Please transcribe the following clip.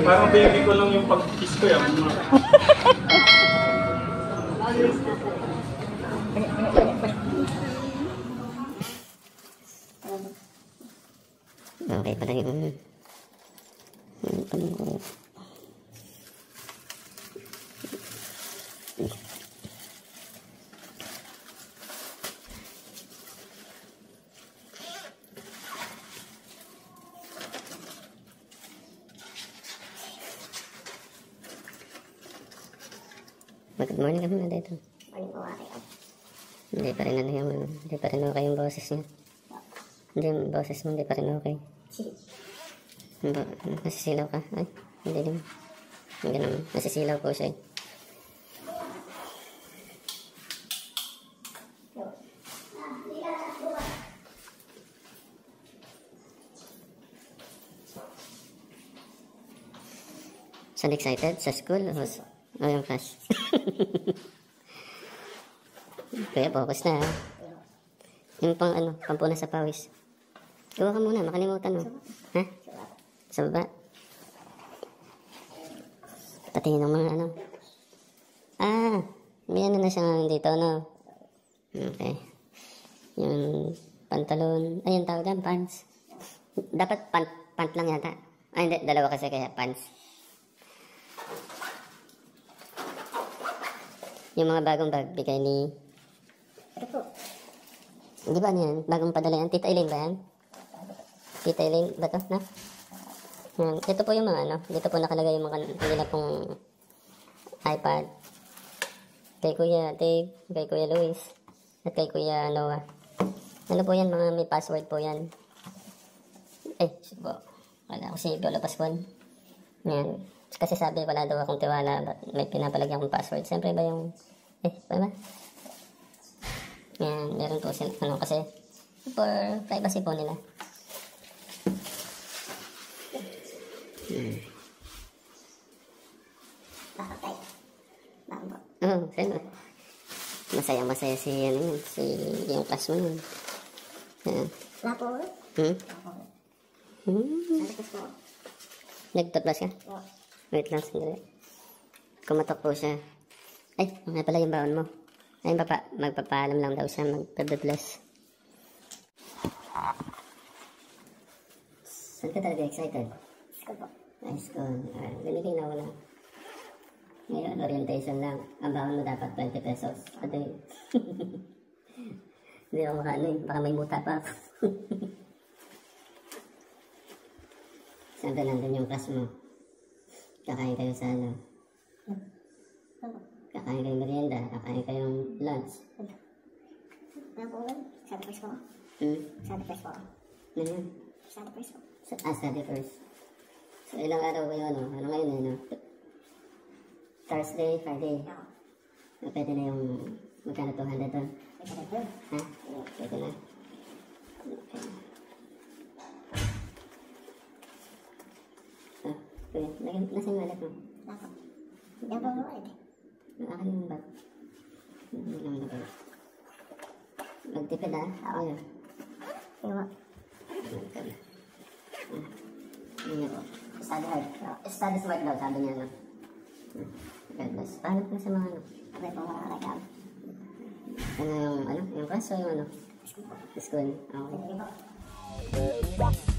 Parang baby ko lang yung pag-kiss ko yan. Okay pala yung good morning kami na dito. Morning po, okay. Hindi pa rin hindi pa rin okay yung boses niya. Hindi, yung boses mo hindi pa rin okay. Nasisilaw ka? Ay, hindi naman. Hindi naman. Nasisilaw po siya eh. Saan excited? Sa school? O yung class? Kaya focus na ha. Yung pampuna sa pawis. Gawa ka muna, makalimutan mo. Ha? Sa baba. Pati ng mga may na siya dito, no? Okay. Yung pantalon, yung tawag dyan, pants. Dapat pant lang yata. Hindi, dalawa kasi kaya pants. Yung mga bagong bag, bigay ni... Ito po. Di ba yan? Bagong padala yan? Tita Elaine ba yan? Tita Elaine ba ito? No? Yan. Ito po yung mga dito po nakalagay yung mga nila pong iPad. Kay Kuya Dave, kay Kuya Luis, at kay Kuya Noah. Ano po yan? Mga may password po yan. Po. Wala ko si Piolo Pascual. Yan. Kasi sabi wala daw akong tiwala, may pinapalagyan akong password. Siyempre ba yung, ba? Yan, meron po sila, kasi, for privacy po nila. Nakakay. Bambo. Oo, sino? Masaya si, yung class mo yun. Yan. Lapo. Nagtapos po. Nagtapos ka? Oo. Wait lang, sandali. Kumatok po siya. Ay, nga pala yung baon mo. Ay, magpapaalam lang daw siya, magpa-bless. Saan ka talaga excited? School po. Ay, school. Ganito na wala. Ngayon, orientation lang. Ang baon mo dapat 20 pesos a day. Hindi ako baka may muta pa ako. Saan ka nandun yung class mo? Kakain kayo sa kakain kayong merienda, kakain kayong lunch. Lapo. Study first po. Study first po. Ano yun? Study first po. Study first. So, ilang araw kayo, ano ngayon, Thursday, Friday. Oo. Pwede na yung, magkano 200 doon? Pwede po. Ha? Pwede na. Okay. Nasaan yung wallet mo? Lapo. Hindi ako wallet eh. Akin yung bag. Magtipid ha? Ako yun. Iwa. Study hard. Study smart daw, sabi niya. God bless. Paano po sa mga Pwede po makakakam. yung class o yung School po. school? Okay. Pwede po.